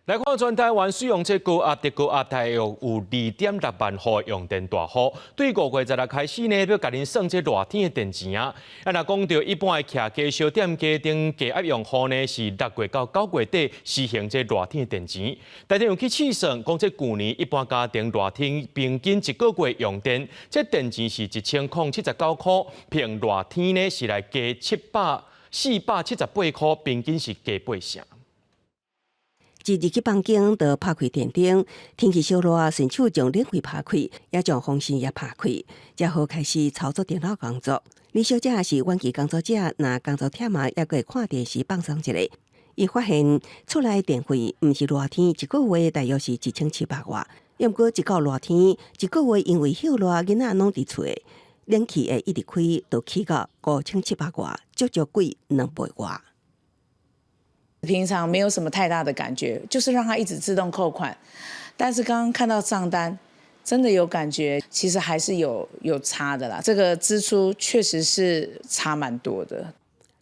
来看全台湾使用这高压的高压大约有2.6万户用电大户，对5月16开始呢，要甲恁算这热天的电钱啊。若讲到一般的徛家小店家庭低压用户呢，是6月到9月底实行这热天的电钱。但有去试算，讲这旧年一般家庭热天平均一个月用电，这电钱是1079块，平热天呢是来加478块，平均是加8成。一入去房间，就拍开电灯，天气小热，顺手将冷气拍开，也将风扇也拍开，才好开始操作电脑工作。李小姐是远期工作者，若工作忝啊，也会看电视放松一下。伊发现厝内电费毋是热天一个月大约是1700外，要毋过一到热天一个月因为休热囡仔拢伫厝诶，冷气会一直开，就起到5700外，足贵2倍外。平常没有什么太大的感觉，就是让它一直自动扣款。但是刚刚看到账单，真的有感觉，其实还是有差的啦。这个支出确实是差蛮多的。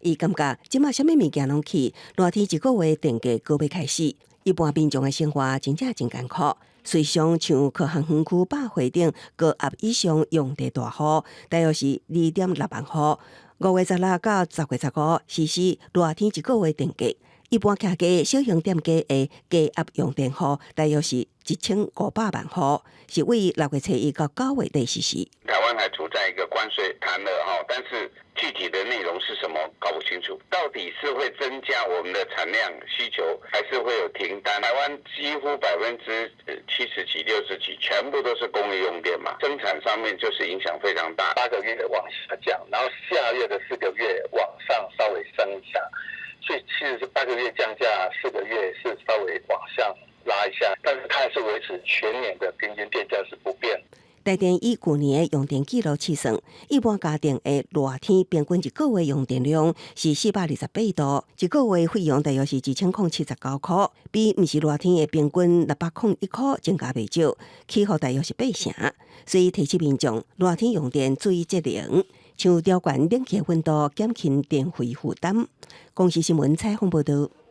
伊感觉即马啥物物件拢起，热天一个月电价高要开始，一般民众的生活真正真艰苦。随上像科学园区百货顶高压以上用电大户，大约是2.6万户。5月16到10月15实施热天一个月电价。一般徛家小型店家的加压用电户大约是1500万户，是为6月1到9月底实施。台湾还处在一个关税谈了但是具体的内容是什么搞不清楚，到底是会增加我们的产量需求，还是会有停单？台湾几乎70%几、60%几，全部都是工业用电嘛，生产上面就是影响非常大。8个月往下降，然后下月的4个月往上稍微升一下。所以其实是8个月降价，4个月是稍微往上拉一下，但是它还是维持全年的平均电价是不变。台电以去年的用电记录计算，一般家庭的热天平均一个月用电量是428度，一个月费用大约是1079块，比毋是热天的平均601块增加袂少，起伏大约是8成。所以提醒民众热天用电注意节能，像调悬冷气温度，减轻电费负担。公视新闻采访报道。